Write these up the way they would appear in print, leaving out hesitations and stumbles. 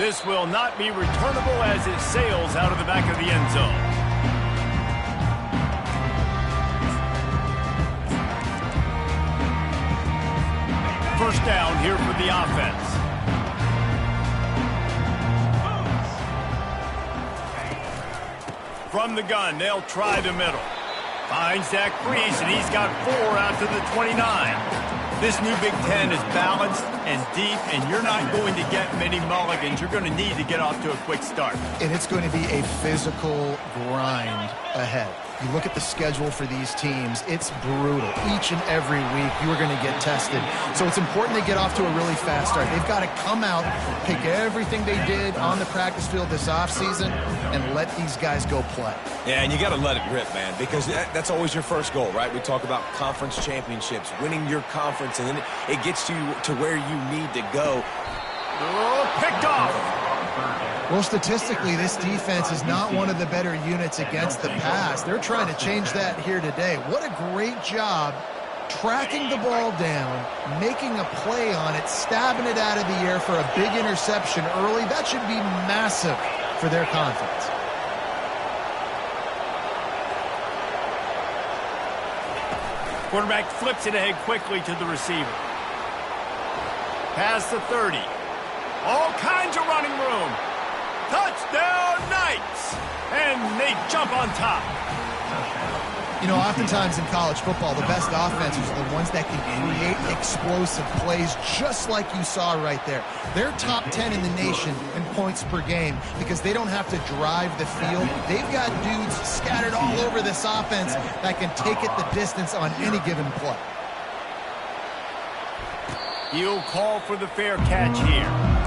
This will not be returnable as it sails out of the back of the end zone. First down here for the offense. From the gun, they'll try the middle. Finds that crease, and he's got 4 out to the 29. This new Big Ten is balanced and deep, and you're not going to get many mulligans. You're going to need to get off to a quick start. And it's going to be a physical grind ahead. You look at the schedule for these teams, it's brutal. Each and every week, you are going to get tested. So it's important they get off to a really fast start. They've got to come out, pick everything they did on the practice field this offseason, and let these guys go play. Yeah, and you got to let it rip, man, because that's always your first goal, right? We talk about conference championships, winning your conference, and then it gets you to where you need to go. Oh, picked off. Well, statistically, this defense is not one of the better units against the pass. They're trying to change that here today. What a great job tracking the ball down, making a play on it, stabbing it out of the air for a big interception early. That should be massive for their confidence. Quarterback flips it ahead quickly to the receiver. Past the 30. All kinds of running room. Touchdown, Knights! And they jump on top. You know, oftentimes in college football, the best offenses are the ones that can create explosive plays just like you saw right there. They're top 10 in the nation in points per game because they don't have to drive the field. They've got dudes scattered all over this offense that can take it the distance on any given play. He'll call for the fair catch here.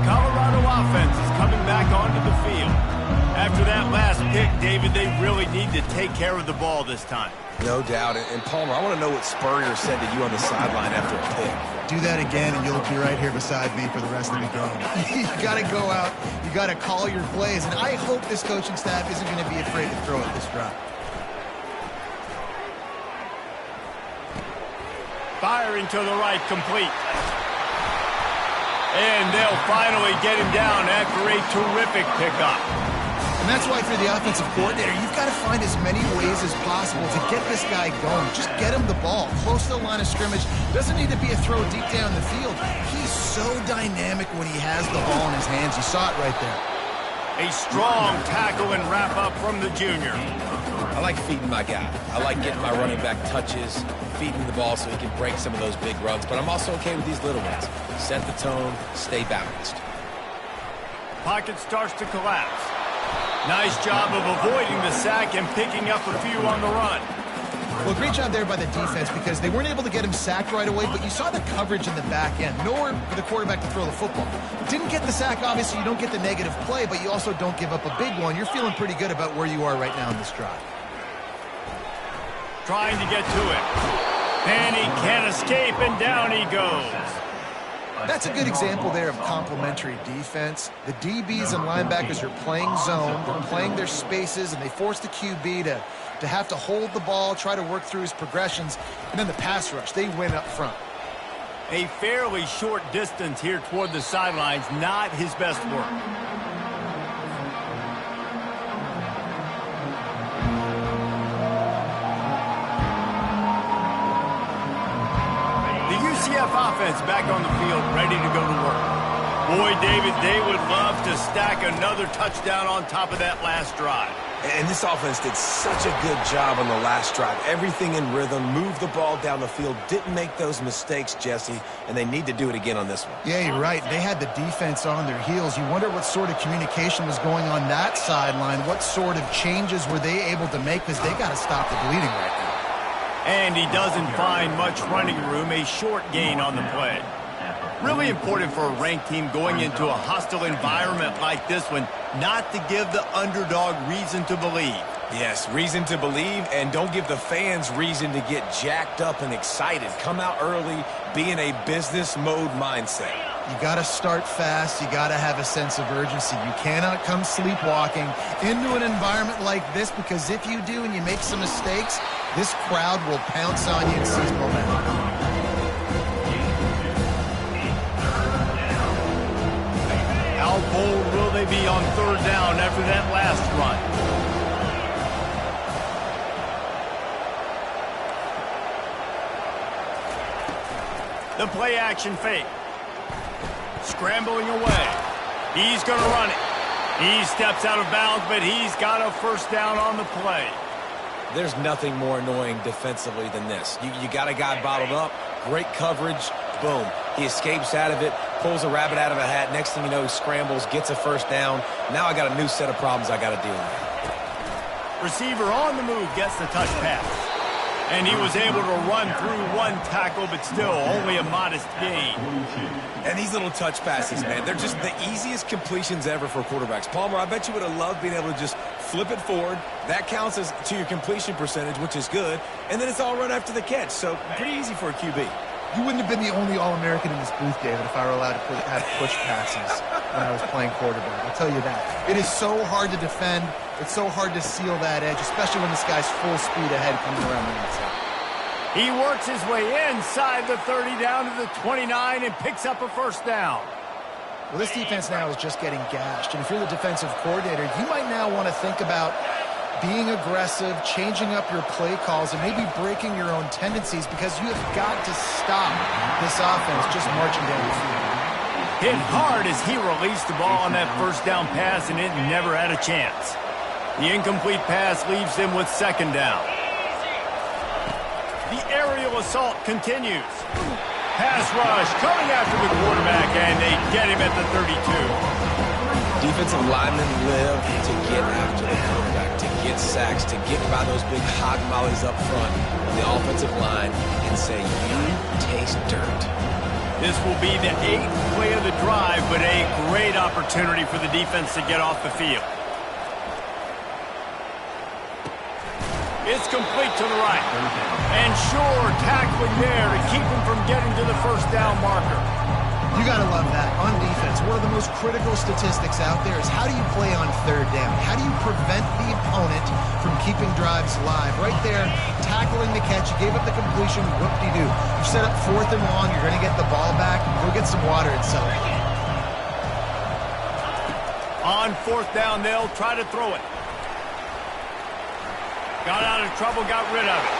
Colorado offense is coming back onto the field. After that last pick, David, they really need to take care of the ball this time. No doubt. And Palmer, I want to know what Spurrier said to you on the sideline after a pick. Do that again, and you'll be right here beside me for the rest of the game. You got to go out. You got to call your plays, and I hope this coaching staff isn't going to be afraid to throw it this drive. Firing to the right, complete. And they'll finally get him down after a terrific pickup. And that's why for the offensive coordinator, you've got to find as many ways as possible to get this guy going. Just get him the ball close to the line of scrimmage. Doesn't need to be a throw deep down the field. He's so dynamic when he has the ball in his hands. You saw it right there. A strong tackle and wrap up from the junior. I like feeding my guy. I like getting my running back touches, feeding the ball so he can break some of those big runs. But I'm also okay with these little ones. Set the tone, stay balanced. Pocket starts to collapse. Nice job of avoiding the sack and picking up a few on the run. Well, great job there by the defense because they weren't able to get him sacked right away, but you saw the coverage in the back end. Nowhere for the quarterback to throw the football. Didn't get the sack, obviously you don't get the negative play, but you also don't give up a big one. You're feeling pretty good about where you are right now in this drive. Trying to get to it. And he can't escape, and down he goes. That's a good example there of complementary defense. The DBs and linebackers are playing zone, they're playing their spaces, and they force the QB to have to hold the ball, try to work through his progressions, and then the pass rush, they win up front. A fairly short distance here toward the sidelines, not his best work. Offense back on the field, ready to go to work. Boy, David, they would love to stack another touchdown on top of that last drive. And this offense did such a good job on the last drive. Everything in rhythm, moved the ball down the field, didn't make those mistakes, Jesse, and they need to do it again on this one. Yeah, you're right. They had the defense on their heels. You wonder what sort of communication was going on that sideline. What sort of changes were they able to make because they got to stop the bleeding right now. And he doesn't find much running room, a short gain on the play. Really important for a ranked team going into a hostile environment like this one, not to give the underdog reason to believe. Yes, reason to believe, and don't give the fans reason to get jacked up and excited. Come out early, be in a business mode mindset. You got to start fast. You got to have a sense of urgency. You cannot come sleepwalking into an environment like this because if you do and you make some mistakes, this crowd will pounce on you and seize momentum. How bold will they be on third down after that last run? The play action fake. Scrambling away. He's going to run it. He steps out of bounds, but he's got a first down on the play. There's nothing more annoying defensively than this. You got a guy bottled up, great coverage, boom. He escapes out of it, pulls a rabbit out of a hat. Next thing you know, he scrambles, gets a first down. Now I got a new set of problems I got to deal with. Receiver on the move gets the touch pass. And he was able to run through one tackle, but still only a modest gain. And these little touch passes, man, they're just the easiest completions ever for quarterbacks. Palmer, I bet you would have loved being able to just flip it forward. That counts as to your completion percentage, which is good. And then it's all run after the catch, so pretty easy for a QB. You wouldn't have been the only All-American in this booth, David, if I were allowed to have push passes when I was playing quarterback. I'll tell you that. It is so hard to defend. It's so hard to seal that edge, especially when this guy's full speed ahead coming around the outside. He works his way inside the 30 down to the 29 and picks up a first down. Well, this defense now is just getting gashed. And if you're the defensive coordinator, you might now want to think about being aggressive, changing up your play calls, and maybe breaking your own tendencies, because you have got to stop this offense just marching down the field. Hit hard as he released the ball on that first down pass, and it never had a chance. The incomplete pass leaves them with second down. The aerial assault continues. Pass rush coming after the quarterback, and they get him at the 32. Defensive linemen live to get after the quarterback, to get sacks, to get by those big hog mollies up front on the offensive line and say, you taste dirt. This will be the 8th play of the drive, but a great opportunity for the defense to get off the field. It's complete to the right. And sure, tackling there to keep him from getting to the first down marker. You got to love that. On defense, one of the most critical statistics out there is how do you play on third down? How do you prevent the opponent from keeping drives live? Right there, tackling the catch, you gave up the completion, whoop-de-doo. You set up fourth and long, you're going to get the ball back, go get some water and celebrate. On fourth down, they'll try to throw it. Got out of trouble, got rid of it.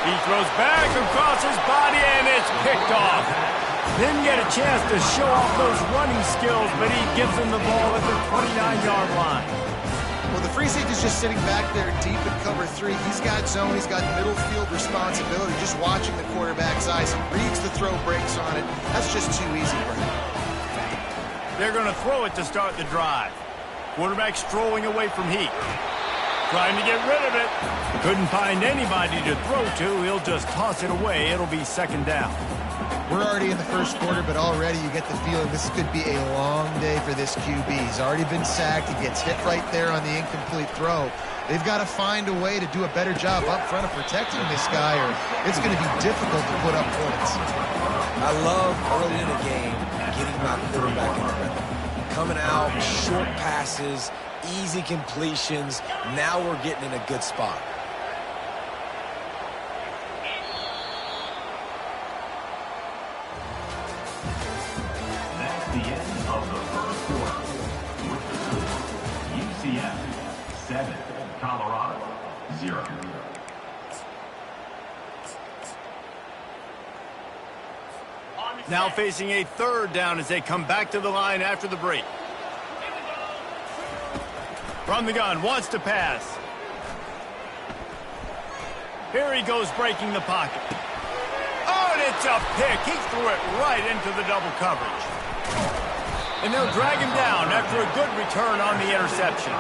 He throws back across his body, and it's picked off. Didn't get a chance to show off those running skills, but he gives them the ball at the 29-yard line. Well, the free safety's just sitting back there deep in cover 3. He's got zone, he's got middle field responsibility, just watching the quarterback's eyes. He reads the throw, breaks on it. That's just too easy for him. They're going to throw it to start the drive. Quarterback strolling away from Heat. Trying to get rid of it. Couldn't find anybody to throw to. He'll just toss it away. It'll be second down. We're already in the first quarter, but already you get the feeling this could be a long day for this QB. He's already been sacked. He gets hit right there on the incomplete throw. They've got to find a way to do a better job up front of protecting this guy, or it's going to be difficult to put up points. I love early in the game getting my quarterback in the rhythm. Coming out, short passes, easy completions. Now we're getting in a good spot. That's the end of the first quarter. With the score, UCF 7, Colorado 0. Now facing a third down as they come back to the line after the break. From the gun, wants to pass. Here he goes, breaking the pocket. Oh, and it's a pick. He threw it right into the double coverage. And they'll drag him down after a good return on the interception.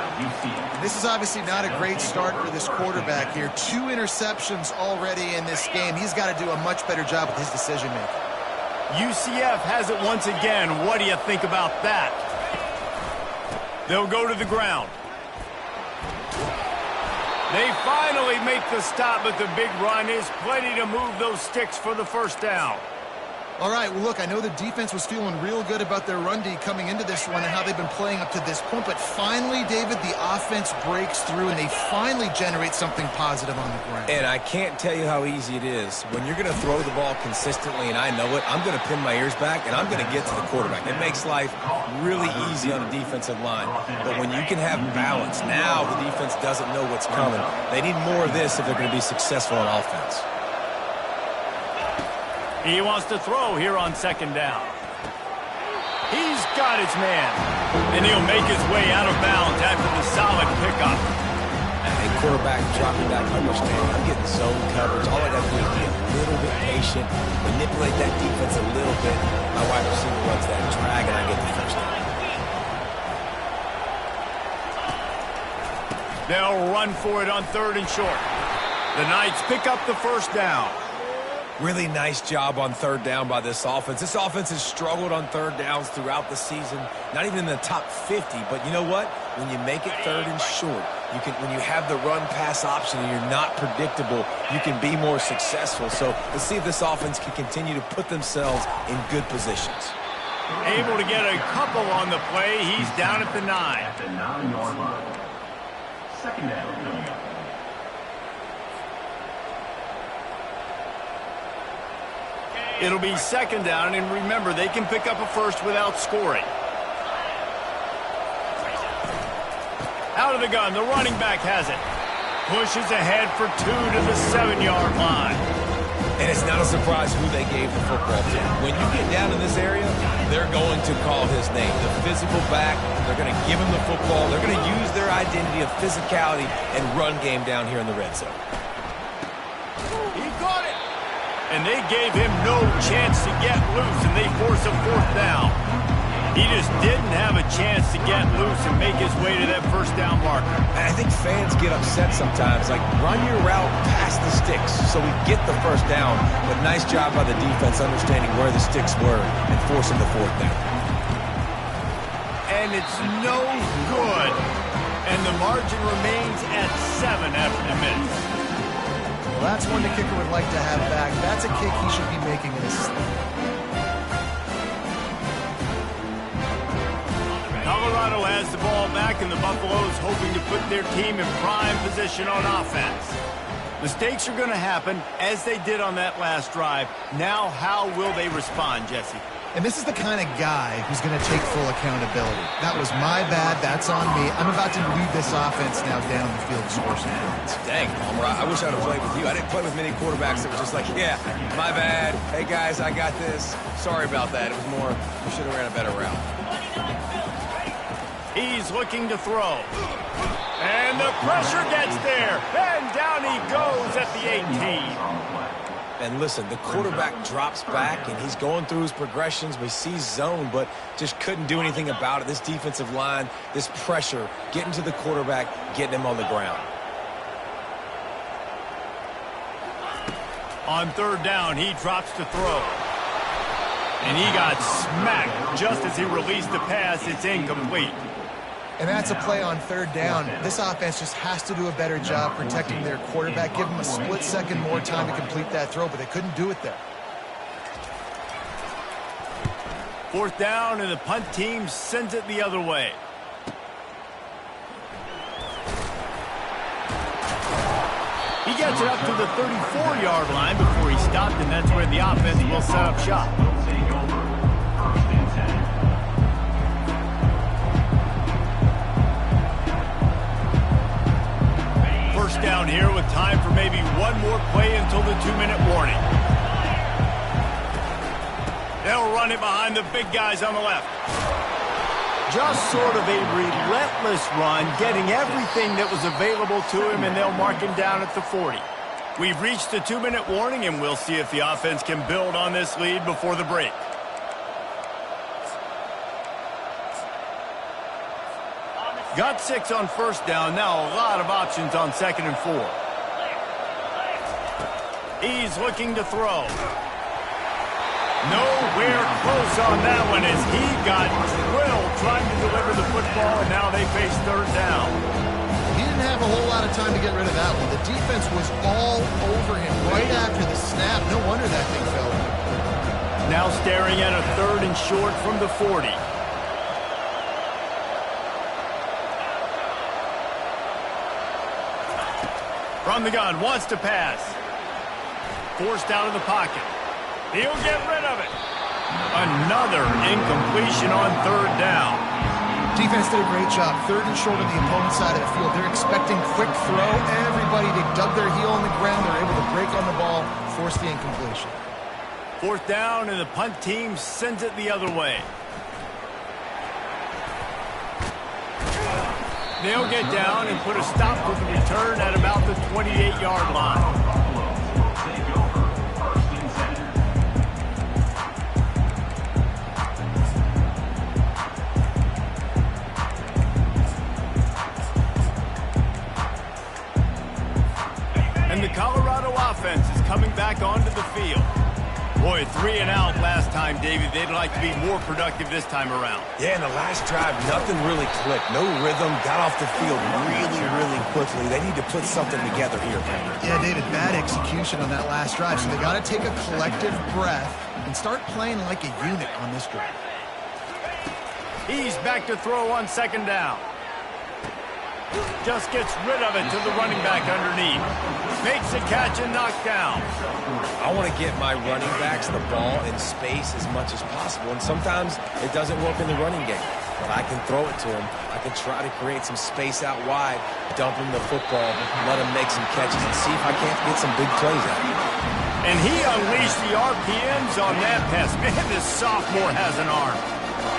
This is obviously not a great start for this quarterback here. 2 interceptions already in this game. He's got to do a much better job with his decision-making. UCF has it once again. What do you think about that? They'll go to the ground. They finally make the stop, but the big run is plenty to move those sticks for the first down. All right, well, look, I know the defense was feeling real good about their run D coming into this one and how they've been playing up to this point, but finally, David, the offense breaks through and they finally generate something positive on the ground. And I can't tell you how easy it is. When you're going to throw the ball consistently, and I know it, I'm going to pin my ears back, and I'm going to get to the quarterback. It makes life really easy on the defensive line. But when you can have balance, now the defense doesn't know what's coming. They need more of this if they're going to be successful on offense. He wants to throw here on second down. He's got his man. And he'll make his way out of bounds after the solid pickup. A quarterback dropping back, understand, I'm getting zone coverage. All I got to do is be a little bit patient, manipulate that defense a little bit. My wide receiver runs that drag, and I get the first down. They'll run for it on third and short. The Knights pick up the first down. Really nice job on third down by this offense. This offense has struggled on third downs throughout the season. Not even in the top 50, but you know what? When you make it third and short, when you have the run-pass option and you're not predictable, you can be more successful. So let's see if this offense can continue to put themselves in good positions. Able to get a couple on the play. He's down at the 9. At the 9-yard line. Second down coming up. It'll be second down, and remember, they can pick up a first without scoring. Out of the gun, the running back has it. Pushes ahead for 2 to the 7-yard line. And it's not a surprise who they gave the football to. When you get down in this area, they're going to call his name. The physical back, they're going to give him the football. They're going to use their identity of physicality and run game down here in the red zone. He got it. And they gave him no chance to get loose, and they force a fourth down. He just didn't have a chance to get loose and make his way to that first down marker. I think fans get upset sometimes, like run your route past the sticks so we get the first down. But nice job by the defense understanding where the sticks were and forcing the fourth down. And it's no good. And the margin remains at 7 after the minute. Well, that's one the kicker would like to have back. That's a kick he should be making in his sleep. Colorado has the ball back, and the Buffaloes hoping to put their team in prime position on offense. Mistakes are going to happen, as they did on that last drive. Now, how will they respond, Jesse? And this is the kind of guy who's going to take full accountability. That was my bad. That's on me. I'm about to lead this offense now down the field to score some points. Dang, Palmer, I wish I would have played with you. I didn't play with many quarterbacks that were just like, yeah, my bad. Hey, guys, I got this. Sorry about that. It was more, we should have ran a better route. He's looking to throw. And the pressure gets there. And down he goes at the 18. And listen, the quarterback drops back, and he's going through his progressions. We see zone, but just couldn't do anything about it. This defensive line, this pressure, getting to the quarterback, getting him on the ground. On third down, he drops to throw. And he got smacked just as he released the pass. It's incomplete. And that's a play on third down. This offense just has to do a better job protecting their quarterback. Give them a split second more time to complete that throw, but they couldn't do it there. Fourth down, and the punt team sends it the other way. He gets it up to the 34-yard line before he stopped, and that's where the offense will set up shop. First down here with time for maybe one more play until the 2-minute warning. They'll run it behind the big guys on the left. Just sort of a relentless run, getting everything that was available to him, and they'll mark him down at the 40. We've reached the 2-minute warning, and we'll see if the offense can build on this lead before the break. Got 6 on first down. Now a lot of options on 2nd and 4. He's looking to throw. Nowhere close on that one as he got drilled trying to deliver the football, and now they face third down. He didn't have a whole lot of time to get rid of that one. The defense was all over him right after the snap. No wonder that thing fell. now staring at a 3rd and short from the 40. From the gun, wants to pass. Forced out of the pocket. He'll get rid of it. Another incompletion on 3rd down. Defense did a great job. 3rd and short on the opponent's side of the field. They're expecting quick throw. Everybody, they dug their heel on the ground. They're able to break on the ball, force the incompletion. 4th down, and the punt team sends it the other way. They'll get down and put a stop with the return at about the 28-yard line. And the Colorado offense is coming back onto the field. Boy, 3 and out last time, David. They'd like to be more productive this time around. Yeah, in the last drive, nothing really clicked. No rhythm, got off the field really quickly. They need to put something together here, Kramer. Yeah, David, bad execution on that last drive. So they got to take a collective breath and start playing like a unit on this drive. He's back to throw on 2nd down. Just gets rid of it to the running back underneath. Makes a catch and knocked down. I want to get my running backs the ball in space as much as possible, and sometimes it doesn't work in the running game. But I can throw it to them. I can try to create some space out wide, dump him the football, let him make some catches, and see if I can't get some big plays out of him. And he unleashed the RPMs on that pass. Man, this sophomore has an arm.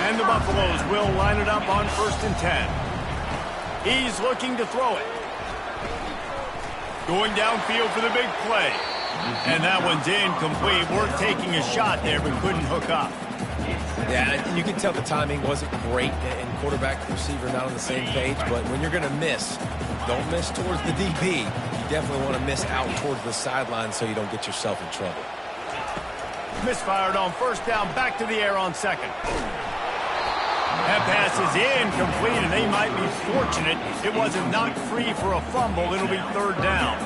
And the Buffaloes will line it up on 1st and 10. He's looking to throw it. Going downfield for the big play. And that one's incomplete. Worth taking a shot there, but couldn't hook up. Yeah, you can tell the timing wasn't great, and quarterback and receiver not on the same page. But when you're going to miss, don't miss towards the DB. You definitely want to miss out towards the sideline so you don't get yourself in trouble. Misfired on 1st down, back to the air on 2nd. That pass is incomplete, and they might be fortunate it wasn't knocked free for a fumble. It'll be 3rd down.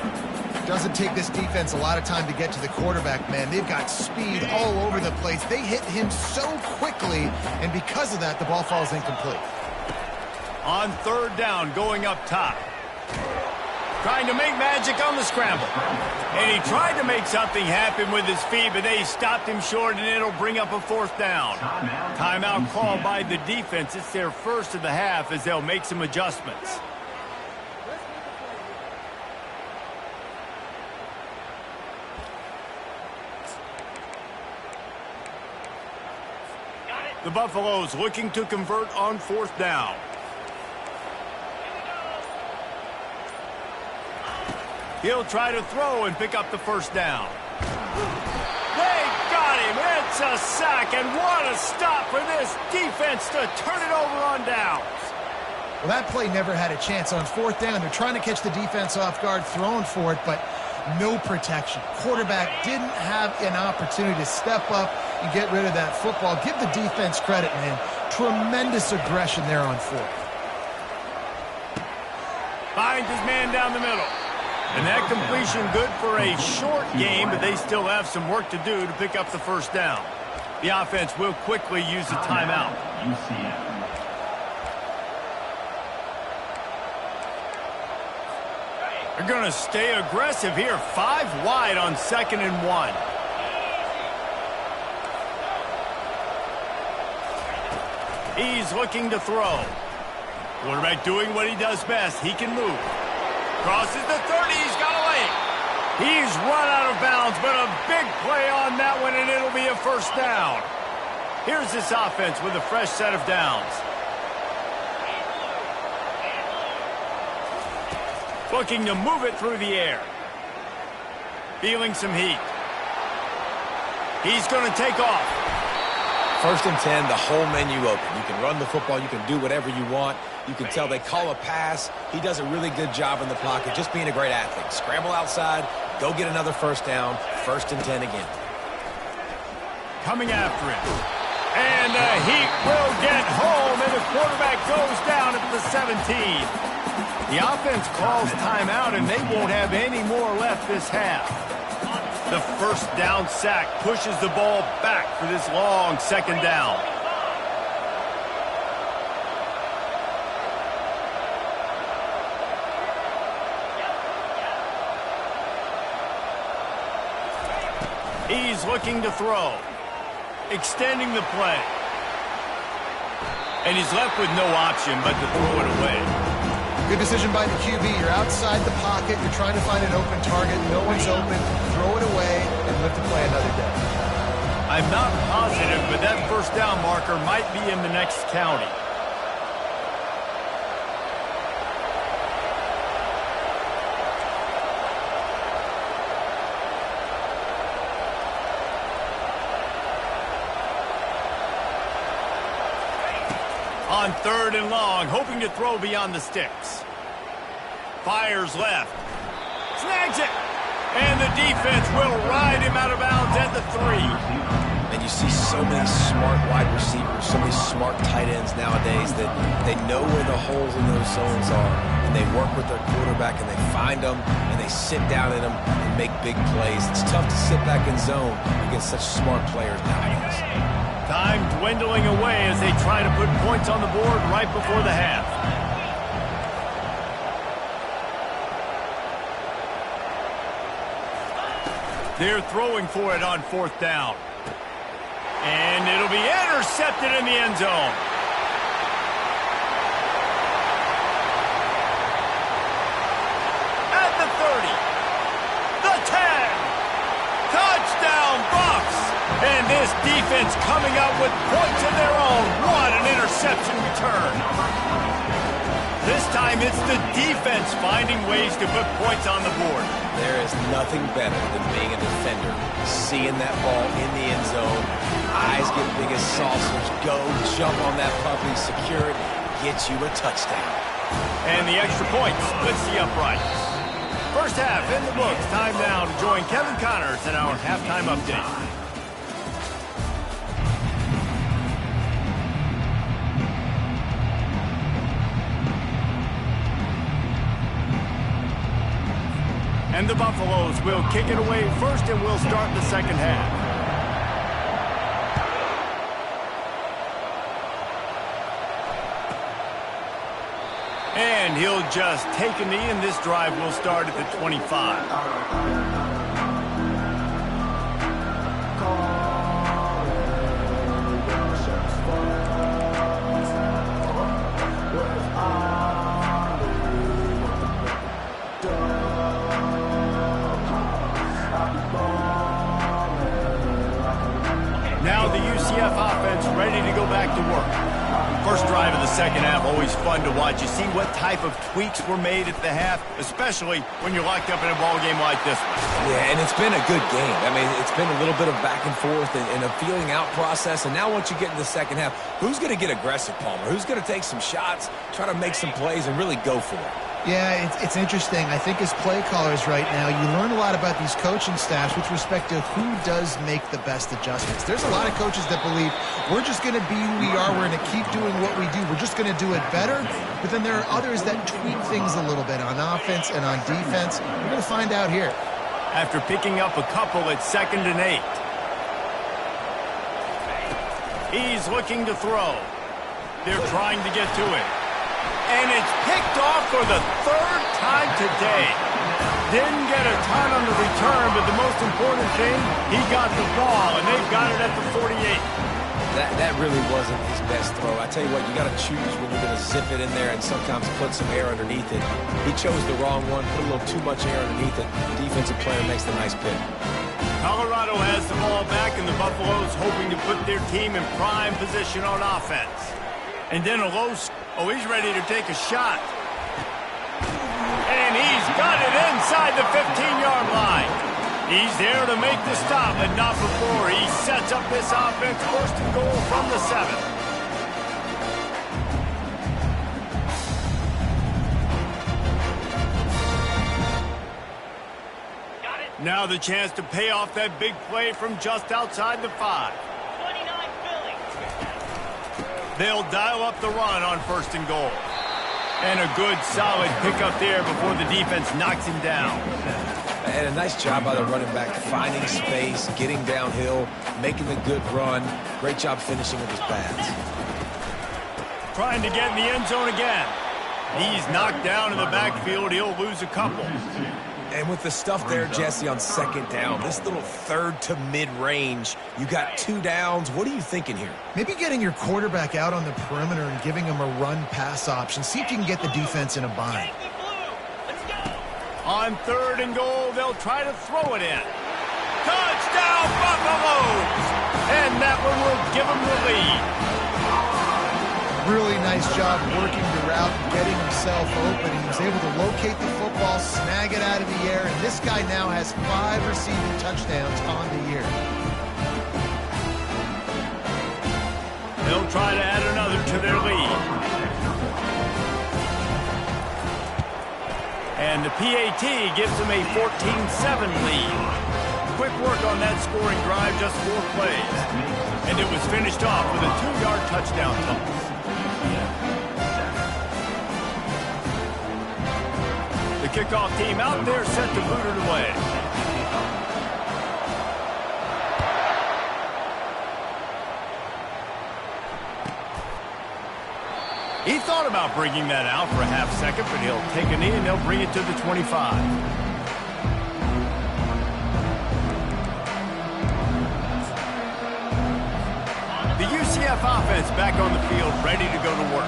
Doesn't take this defense a lot of time to get to the quarterback, man. They've got speed all over the place. They hit him so quickly, and because of that, the ball falls incomplete. On 3rd down, going up top. Trying to make magic on the scramble. And he tried to make something happen with his feet, but they stopped him short, and it'll bring up a 4th down. Timeout called by the defense. It's their first of the half as they'll make some adjustments. The Buffaloes looking to convert on 4th down. He'll try to throw and pick up the 1st down. They got him. It's a sack, and what a stop for this defense to turn it over on downs. Well, that play never had a chance. On 4th down, they're trying to catch the defense off guard, throwing for it, but no protection. Quarterback didn't have an opportunity to step up and get rid of that football. Give the defense credit, man. Tremendous aggression there on 4th. Finds his man down the middle. And that completion good for a short game, but they still have some work to do to pick up the 1st down. The offense will quickly use a timeout. They're going to stay aggressive here. 5 wide on 2nd and 1. He's looking to throw. Quarterback doing what he does best. He can move. Crosses the 30. He's got a lane. He's run out of bounds, but a big play on that one, and it'll be a 1st down. Here's this offense with a fresh set of downs. Looking to move it through the air. Feeling some heat. He's going to take off. 1st and 10, the whole menu open. You can run the football. You can do whatever you want. You can tell they call a pass. He does a really good job in the pocket, just being a great athlete. Scramble outside, go get another 1st down, 1st and 10 again. Coming after him. And the heat will get home, and the quarterback goes down at the 17. The offense calls timeout, and they won't have any more left this half. The first down sack pushes the ball back for this long second down. He's looking to throw. Extending the play. And he's left with no option but to throw it away. Good decision by the QB. You're outside the pocket. You're trying to find an open target. No one's open. Throw it away and live to play another day. I'm not positive, but that first down marker might be in the next county. On third and long, hoping to throw beyond the sticks. Fires left. Snags it. And the defense will ride him out of bounds at the 3. And you see so many smart wide receivers, so many smart tight ends nowadays that they know where the holes in those zones are. And they work with their quarterback and they find them and they sit down in them and make big plays. It's tough to sit back in zone against such smart players nowadays. Time dwindling away as they try to put points on the board right before the half. They're throwing for it on fourth down. And it'll be intercepted in the end zone. At the 30. The 10. Touchdown, Bucks. And this defense coming up with points of their own. What an interception return. This time it's the defense finding ways to put points on the board. There is nothing better than being a defender, seeing that ball in the end zone, eyes get big as saucers, go, jump on that puppy, secure it, get you a touchdown. And the extra point splits the uprights. First half in the books. Time now to join Kevin Connors in our halftime update. And the Buffaloes will kick it away first, and we'll start the second half. And he'll just take a knee, and this drive will start at the 25. Now the UCF offense ready to go back to work. First drive of the second half, always fun to watch. You see what type of tweaks were made at the half, especially when you're locked up in a ball game like this one. Yeah, and it's been a good game. I mean, it's been a little bit of back and forth and a feeling out process. And now once you get in the second half, who's going to get aggressive, Palmer? Who's going to take some shots, try to make some plays, and really go for it? Yeah, it's interesting. I think as play callers right now, you learn a lot about these coaching staffs with respect to who does make the best adjustments. There's a lot of coaches that believe we're just going to be who we are. We're going to keep doing what we do. We're just going to do it better. But then there are others that tweak things a little bit on offense and on defense. We're going to find out here. After picking up a couple at 2nd and 8. He's looking to throw. They're trying to get to it. And it's picked off for the 3rd time today. Didn't get a ton on the return, but the most important thing, he got the ball, and they've got it at the 48. That really wasn't his best throw. I tell you what, you got to choose when you're going to zip it in there and sometimes put some air underneath it. He chose the wrong one, put a little too much air underneath it. The defensive player makes the nice pick. Colorado has the ball back, and the Buffaloes hoping to put their team in prime position on offense. And then a low... Oh, he's ready to take a shot. And he's got it inside the 15-yard line. He's there to make the stop, but not before he sets up this offense. 1st and goal from the 7. Now the chance to pay off that big play from just outside the 5. They'll dial up the run on 1st and goal. And a good, solid pickup there before the defense knocks him down. And a nice job by the running back, finding space, getting downhill, making the good run. Great job finishing with his pads. Trying to get in the end zone again. He's knocked down in the backfield. He'll lose a couple. And with the stuff there, Jesse, on second down, this little third to mid-range, you got 2 downs. What are you thinking here? Maybe getting your quarterback out on the perimeter and giving him a run-pass option. See if you can get the defense in a bind. On 3rd and goal, they'll try to throw it in. Touchdown, Buffaloes! And that one will give them the lead. Really nice job working the route and getting himself open. He was able to locate the football, snag it out of the air, and this guy now has 5 receiving touchdowns on the year. They'll try to add another to their lead. And the PAT gives them a 14-7 lead. Quick work on that scoring drive, just 4 plays. And it was finished off with a 2-yard touchdown toss. The kickoff team out there set to boot it away. He thought about bringing that out for a half second, but he'll take a knee and they'll bring it to the 25. The UCF offense back on the field, ready to go to work.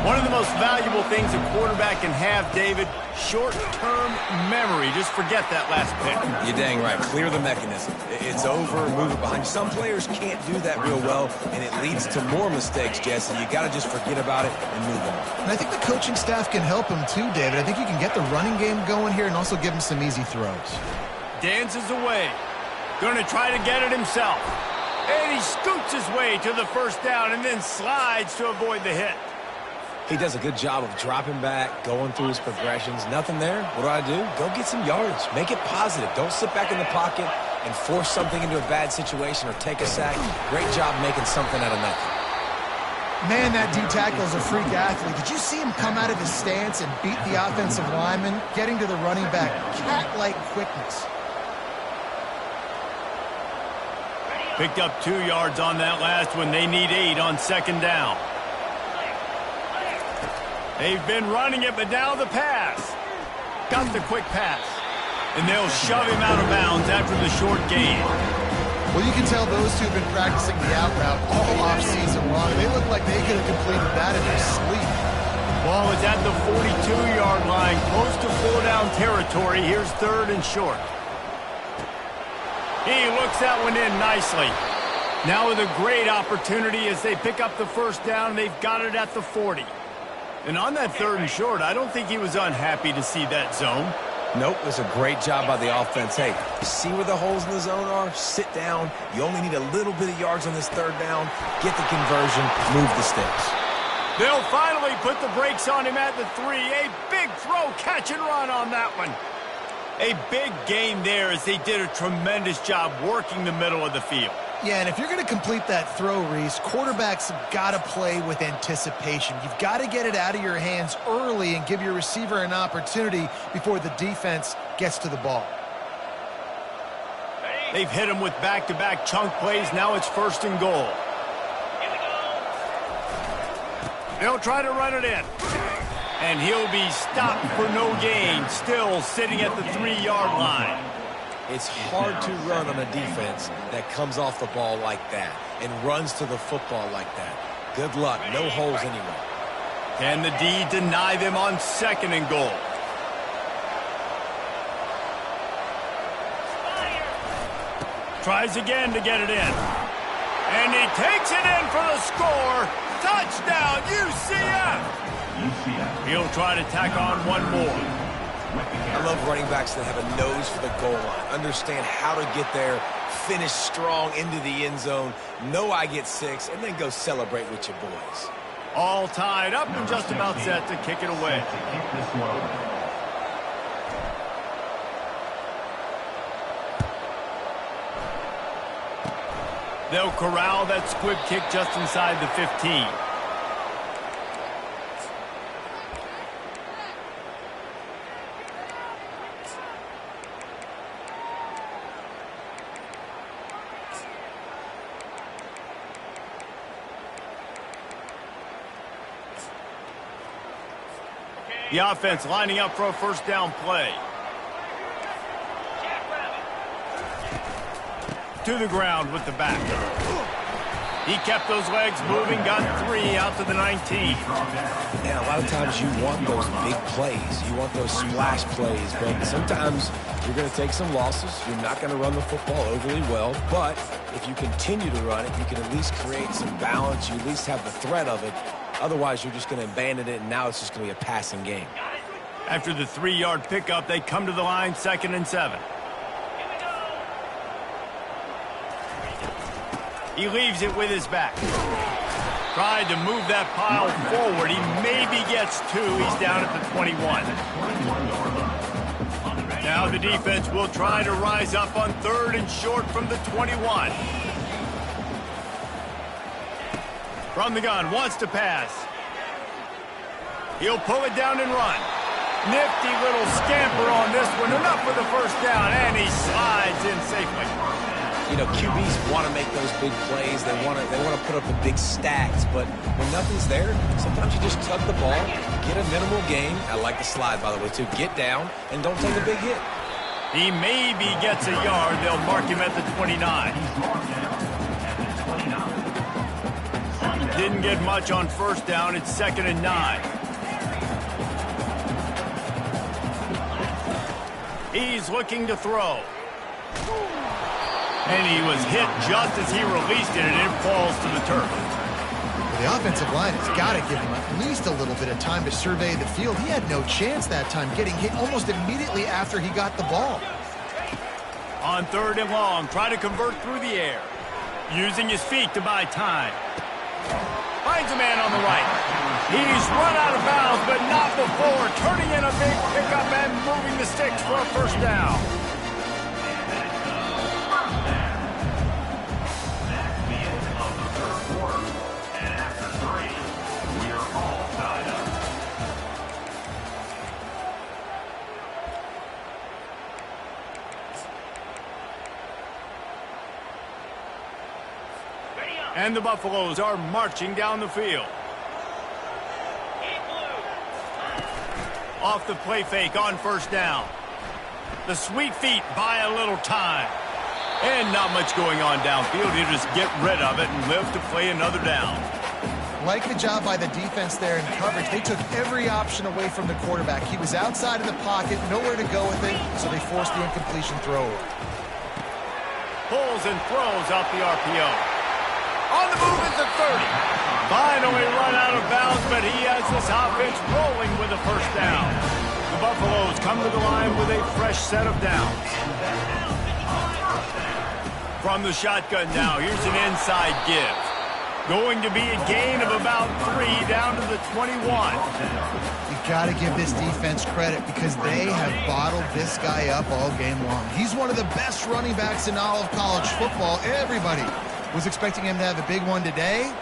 One of the most valuable things a quarterback can have, David, short-term memory. Just forget that last pick. You're dang right. Clear the mechanism. It's over, move it behind. Some players can't do that real well, and it leads to more mistakes, Jesse. You got to just forget about it and move on. And I think the coaching staff can help him too, David. I think you can get the running game going here and also give him some easy throws. Dances away. Going to try to get it himself. And he scoots his way to the first down and then slides to avoid the hit. He does a good job of dropping back, going through his progressions. Nothing there. What do? Go get some yardage. Make it positive. Don't sit back in the pocket and force something into a bad situation or take a sack. Great job making something out of nothing. Man, that D-tackle is a freak athlete. Did you see him come out of his stance and beat the offensive lineman, getting to the running back? Cat-like quickness. Picked up 2 yards on that last one. They need 8 on second down. They've been running it, but now the pass. Got the quick pass. And they'll shove him out of bounds after the short gain. Well, you can tell those two have been practicing the out route all offseason long. They look like they could have completed that in their sleep. Ball is at the 42-yard line, close to full-down territory. Here's 3rd and short. He looks that one in nicely. Now with a great opportunity as they pick up the first down. They've got it at the 40. And on that 3rd and short, I don't think he was unhappy to see that zone. Nope, it was a great job by the offense. Hey, see where the holes in the zone are? Sit down. You only need a little bit of yards on this 3rd down. Get the conversion. Move the sticks. They'll finally put the brakes on him at the 3. A big throw, catch and run on that one. A big gain there as they did a tremendous job working the middle of the field. Yeah, and if you're going to complete that throw, Reese, quarterbacks have got to play with anticipation. You've got to get it out of your hands early and give your receiver an opportunity before the defense gets to the ball. They've hit him with back-to-back chunk plays. Now it's 1st and goal. They'll try to run it in. And he'll be stopped for no gain, still sitting at the 3-yard line. It's hard to run on a defense that comes off the ball like that and runs to the football like that. Good luck. No holes anyway. Can the D deny them on 2nd and goal? Tries again to get it in. And he takes it in for the score. Touchdown, UCF! He'll try to tack on one more. I love running backs that have a nose for the goal line. Understand how to get there, finish strong into the end zone, know I get 6, and then go celebrate with your boys. All tied up and just about set to kick it away. They'll corral that squib kick just inside the 15. The offense lining up for a first down play. To the ground with the back. He kept those legs moving, got 3 out to the 19. Yeah, a lot of times you want those big plays. You want those splash plays, but sometimes you're going to take some losses. You're not going to run the football overly well, but if you continue to run it, you can at least create some balance. You at least have the threat of it. Otherwise, you're just going to abandon it, and now it's just going to be a passing game. After the 3-yard pickup, they come to the line, 2nd and 7. He leaves it with his back. Tried to move that pile forward. He maybe gets 2. He's down at the 21. Now the defense will try to rise up on 3rd and short from the 21. From the gun, wants to pass. He'll pull it down and run. Nifty little scamper on this one. Enough for the first down, and he slides in safely. You know, QBs want to make those big plays. They want to put up the big stacks. But when nothing's there, sometimes you just tug the ball, get a minimal gain. I like the slide, by the way, too. Get down and don't take a big hit. He maybe gets a yard. They'll mark him at the 29. Didn't get much on first down. It's 2nd and 9. He's looking to throw. And he was hit just as he released it, and it falls to the turf. The offensive line has got to give him at least a little bit of time to survey the field. He had no chance that time, getting hit almost immediately after he got the ball. On 3rd and long, try to convert through the air. Using his feet to buy time. Finds a man on the right. He's run out of bounds, but not before. Turning in a big pickup and moving the sticks for a first down. And the Buffaloes are marching down the field. Off the play fake on first down. The sweet feet buy a little time. And not much going on downfield. You just get rid of it and live to play another down. Like the job by the defense there in coverage. They took every option away from the quarterback. He was outside of the pocket, nowhere to go with it, so they forced the incompletion throw. Pulls and throws out the RPO. On the move at the 30. Finally run out of bounds, but he has this offense rolling with a first down. The Buffaloes come to the line with a fresh set of downs. From the shotgun now, here's an inside give. Going to be a gain of about 3 down to the 21. You got to give this defense credit because they have bottled this guy up all game long. He's one of the best running backs in all of college football. Everybody was expecting him to have a big one today.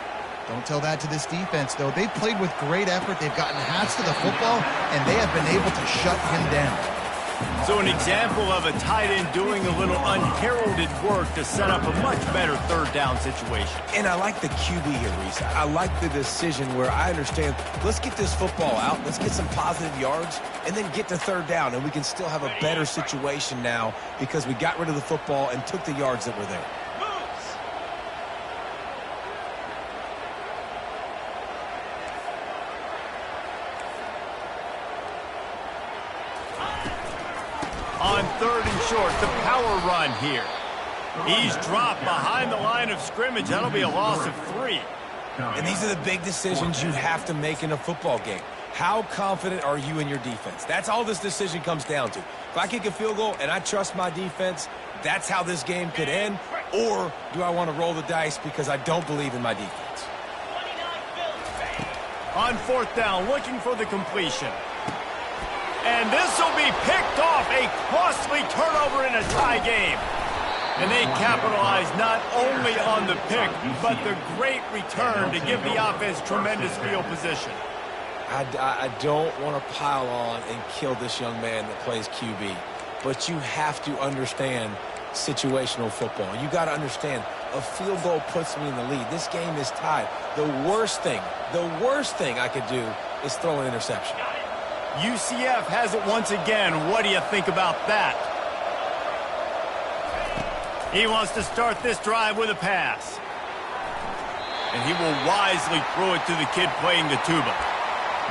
Don't tell that to this defense, though. They've played with great effort. They've gotten hats to the football, and they have been able to shut him down. So an example of a tight end doing a little unheralded work to set up a much better 3rd down situation. And I like the QB here, Reese. I like the decision where I understand, let's get this football out, let's get some positive yards, and then get to 3rd down, and we can still have a better situation now because we got rid of the football and took the yards that were there. On 3rd and short, the power run here. He's dropped behind the line of scrimmage. That'll be a loss of 3. And these are the big decisions you have to make in a football game. How confident are you in your defense? That's all this decision comes down to. If I kick a field goal and I trust my defense, that's how this game could end. Or do I want to roll the dice because I don't believe in my defense? On 4th down, looking for the completion. And this will be picked off. A costly turnover in a tie game. And they capitalize not only on the pick, but the great return to give the offense tremendous field position. I don't want to pile on and kill this young man that plays QB. But you have to understand situational football. You got to understand, a field goal puts me in the lead. This game is tied. The worst thing I could do is throw an interception. UCF has it once again. What do you think about that? He wants to start this drive with a pass. And he will wisely throw it to the kid playing the tuba.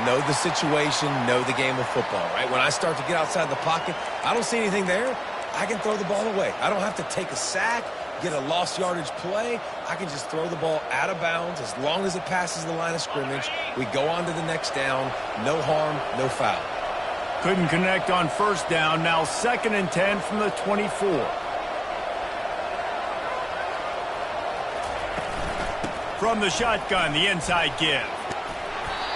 Know the situation, know the game of football, right? When I start to get outside the pocket, I don't see anything there, I can throw the ball away. I don't have to take a sack, get a lost yardage play. I can just throw the ball out of bounds as long as it passes the line of scrimmage. We go on to the next down. No harm, no foul. Couldn't connect on first down. Now 2nd and 10 from the 24. From the shotgun, the inside give.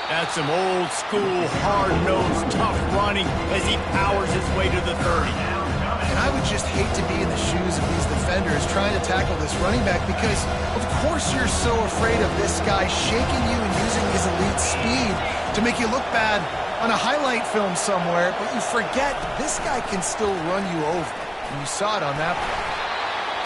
That's some old school, hard-nosed, tough running as he powers his way to the 30. And I would just hate to be in the shoes of these defenders trying to tackle this running back because, of course, you're so afraid of this guy shaking you and using his elite speed to make you look bad on a highlight film somewhere, but you forget this guy can still run you over. And you saw it on that play.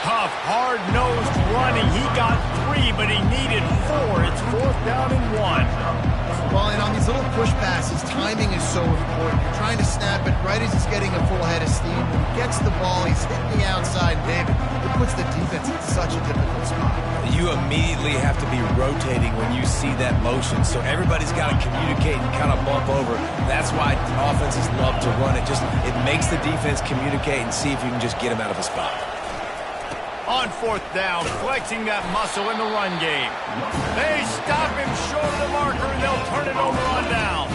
Tough, hard-nosed running. He got 3, but he needed 4. It's 4th down and 1. Well, and on these little push passes, timing is so important. You're trying to snap it right as he's getting a full head of steam. When he gets the ball, he's hitting the outside, David. It puts the defense in such a difficult spot. You immediately have to be rotating when you see that motion, so everybody's got to communicate and kind of bump over. That's why offenses love to run it. It makes the defense communicate and see if you can just get him out of a spot. On 4th down, flexing that muscle in the run game. They stop him short of the marker, and they'll turn it over on down.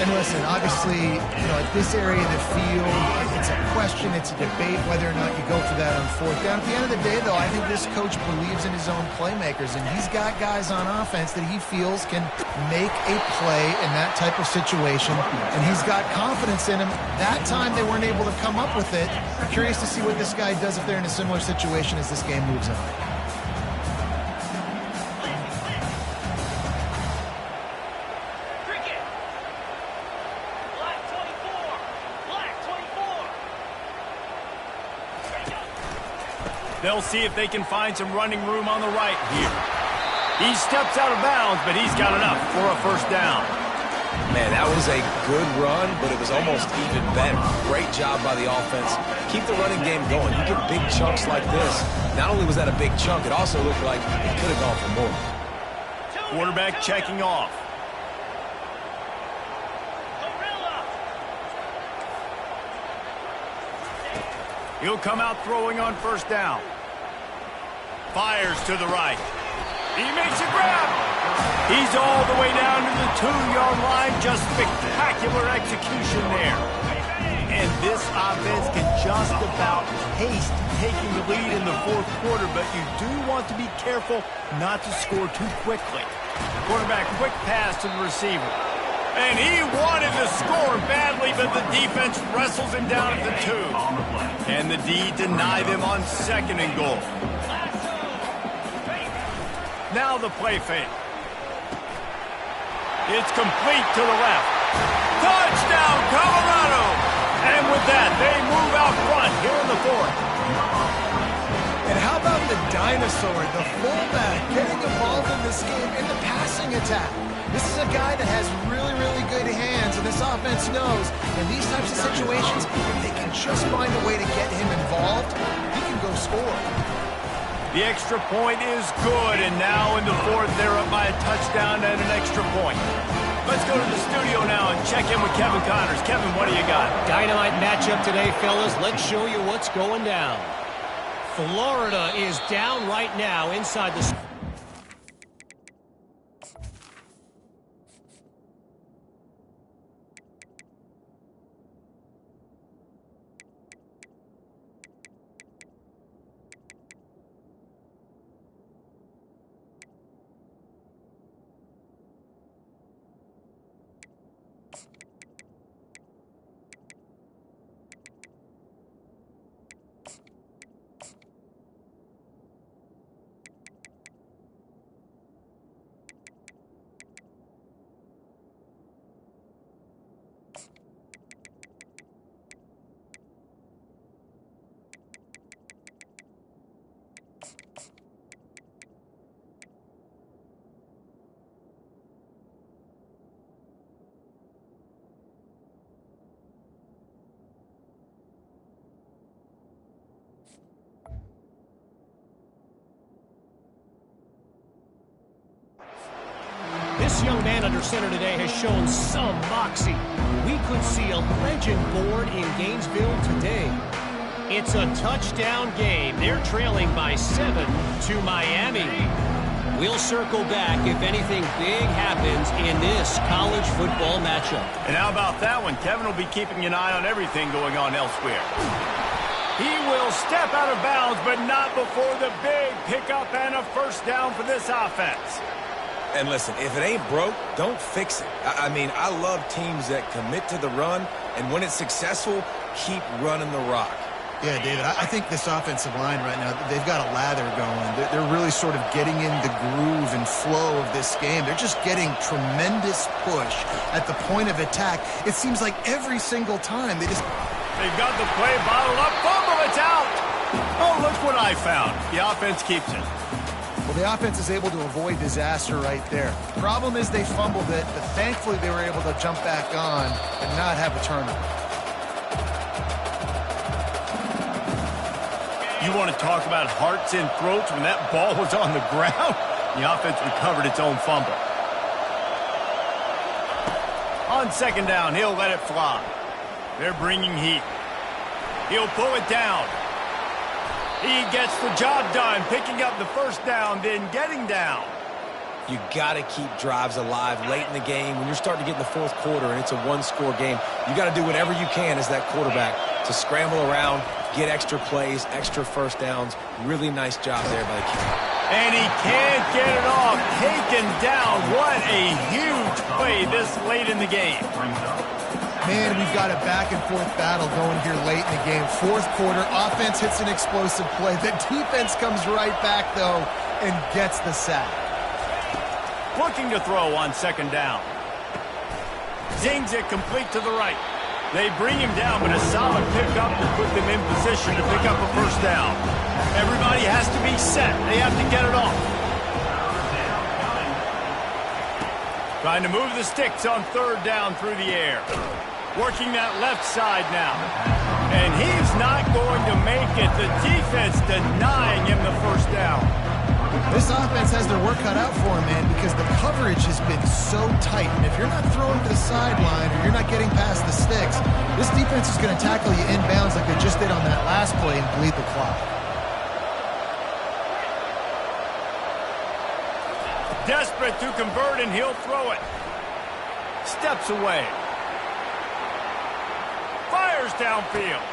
And listen, obviously, at this area of the field, it's a question, it's a debate whether or not you go for that on 4th down. At the end of the day, though, I think this coach believes in his own playmakers, and he's got guys on offense that he feels can make a play in that type of situation, and he's got confidence in him. That time, they weren't able to come up with it. I'm curious to see what this guy does if they're in a similar situation as this game moves on. They'll see if they can find some running room on the right here. He steps out of bounds, but he's got enough for a 1st down. Man, that was a good run, but it was almost even better. Great job by the offense. Keep the running game going. You get big chunks like this. Not only was that a big chunk, it also looked like it could have gone for more. Quarterback checking off. He'll come out throwing on 1st down. Fires to the right. He makes a grab. He's all the way down to the 2-yard line. Just spectacular execution there. And this offense can just about haste taking the lead in the 4th quarter, but you do want to be careful not to score too quickly. Quarterback quick pass to the receiver. And he wanted to score badly, but the defense wrestles him down at the 2. And the D deny them on 2nd and goal. Now the play fake. It's complete to the left. Touchdown, Colorado! And with that, they move out front here in the 4th. And how about the dinosaur, the fullback, getting involved in this game in the passing attack? This is a guy that has really, really good hands, and this offense knows in these types of situations, if they can just find a way to get him involved, he can go score. The extra point is good, and now in the 4th, they're up by a touchdown and an extra point. Let's go to the studio now and check in with Kevin Connors. Kevin, what do you got? Dynamite matchup today, fellas. Let's show you what's going down. Florida is down right now inside the... This young man under center today has shown some moxie. We could see a legend born in Gainesville today. It's a touchdown game. They're trailing by 7 to Miami. We'll circle back if anything big happens in this college football matchup. And how about that one? Kevin will be keeping an eye on everything going on elsewhere. He will step out of bounds, but not before the big pickup and a first down for this offense. And listen, if it ain't broke, don't fix it. I mean, I love teams that commit to the run, and when it's successful, keep running the rock. Yeah, David, I think this offensive line right now, they've got a lather going. They're really sort of getting in the groove and flow of this game. They're just getting tremendous push at the point of attack. It seems like every single time They've got the play bottled up. Fumble, it's out. Oh, look what I found. The offense keeps it. Well, the offense is able to avoid disaster right there. Problem is they fumbled it, but thankfully they were able to jump back on and not have a turnover. You want to talk about hearts and throats when that ball was on the ground? The offense recovered its own fumble. On second down, he'll let it fly. They're bringing heat. He'll pull it down. He gets the job done, picking up the first down, then getting down. You got to keep drives alive late in the game. When you're starting to get in the fourth quarter and it's a one-score game, you got to do whatever you can as that quarterback to scramble around, get extra plays, extra first downs. Really nice job there by the keeper. And he can't get it off. Taken down. What a huge play this late in the game. Man, we've got a back-and-forth battle going here late in the game. Fourth quarter, offense hits an explosive play. The defense comes right back, though, and gets the sack. Looking to throw on second down. Zings it complete to the right. They bring him down, but a solid pickup to put them in position to pick up a first down. Everybody has to be set. They have to get it off. Trying to move the sticks on third down through the air. Working that left side now. And he's not going to make it. The defense denying him the first down. This offense has their work cut out for him, man, because the coverage has been so tight. And if you're not throwing to the sideline or you're not getting past the sticks, this defense is going to tackle you inbounds like they just did on that last play and bleed the clock. Desperate to convert, and he'll throw it. Steps away. Fires downfield.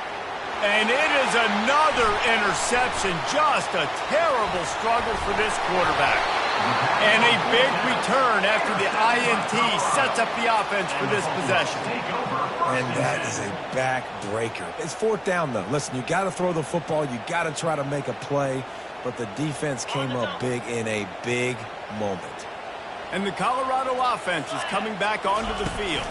And it is another interception. Just a terrible struggle for this quarterback. And a big return after the INT sets up the offense for this possession. And that is a backbreaker. It's fourth down, though. Listen, you got to throw the football. You got to try to make a play. But the defense came up big in a big moment. And the Colorado offense is coming back onto the field.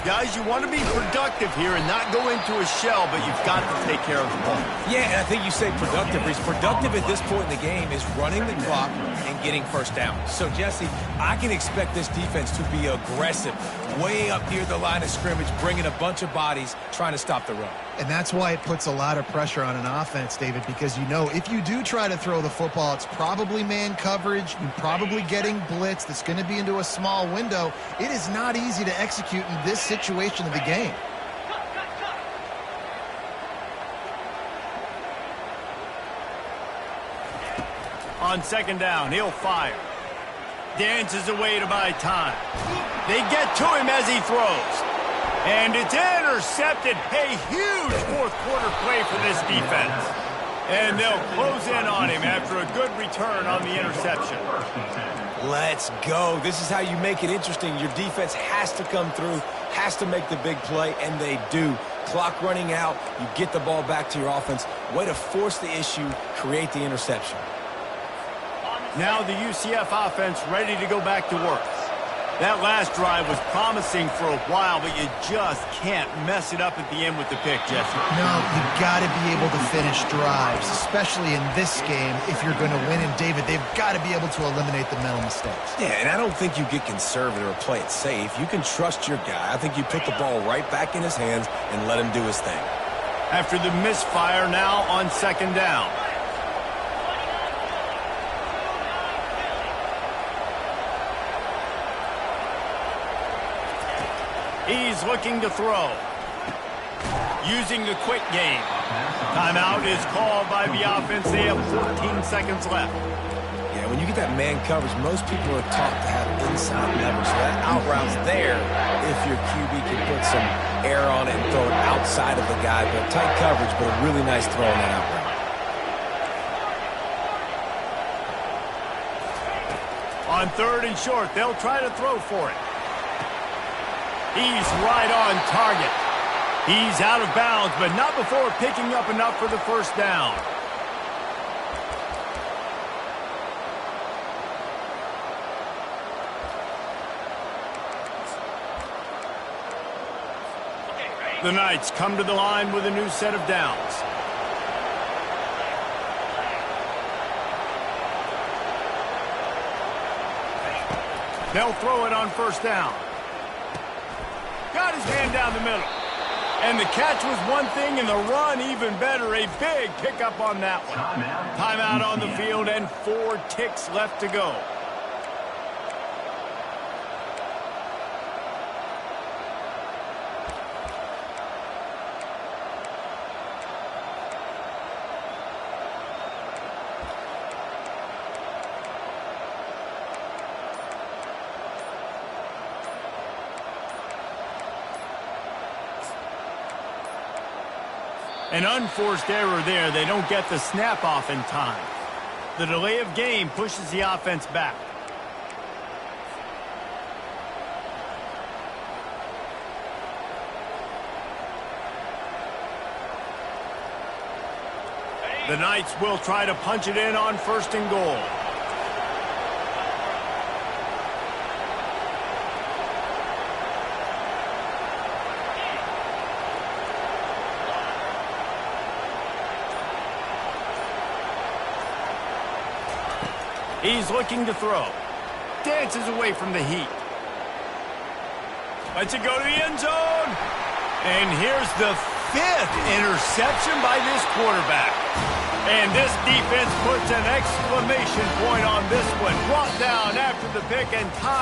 Guys, you want to be productive here and not go into a shell, but you've got to take care of the ball. Yeah, and I think you say productive. He's productive at this point in the game is running the clock and getting first down. So, Jesse, I can expect this defense to be aggressive, way up near the line of scrimmage, bringing a bunch of bodies, trying to stop the run. And that's why it puts a lot of pressure on an offense, David, because you know if you do try to throw the football, it's probably man coverage. You're probably getting blitzed. It's going to be into a small window. It is not easy to execute in this situation of the game. On second down, he'll fire. Dances away to buy time. They get to him as he throws. And it's intercepted. A huge fourth quarter play for this defense. And they'll close in on him after a good return on the interception. Let's go. This is how you make it interesting. Your defense has to come through, has to make the big play, and they do. Clock running out, you get the ball back to your offense. Way to force the issue, create the interception. Now the UCF offense ready to go back to work. That last drive was promising for a while, but you just can't mess it up at the end with the pick, Jesse. No, you've got to be able to finish drives, especially in this game if you're going to win. And, David, they've got to be able to eliminate the mental mistakes. Yeah, and I don't think you get conservative or play it safe. You can trust your guy. I think you put the ball right back in his hands and let him do his thing. After the misfire, now on second down. He's looking to throw. Using the quick game. Timeout is called by the offense. They have 14 seconds left. Yeah, when you get that man coverage, most people are taught to have inside leverage. So that out route's there if your QB can put some air on it and throw it outside of the guy. But tight coverage, but a really nice throw on that out route. On 3rd and short, they'll try to throw for it. He's right on target. He's out of bounds, but not before picking up enough for the first down. The Knights come to the line with a new set of downs. They'll throw it on first down. Got his man down the middle. And the catch was one thing and the run even better. A big pickup on that one. Timeout on the field and 4 ticks left to go. An unforced error there. They don't get the snap off in time. The delay of game pushes the offense back. The Knights will try to punch it in on 1st and goal. He's looking to throw. Dances away from the heat. Lets it go to the end zone. And here's the 5th interception by this quarterback. And this defense puts an exclamation point on this one. Brought down after the pick and time.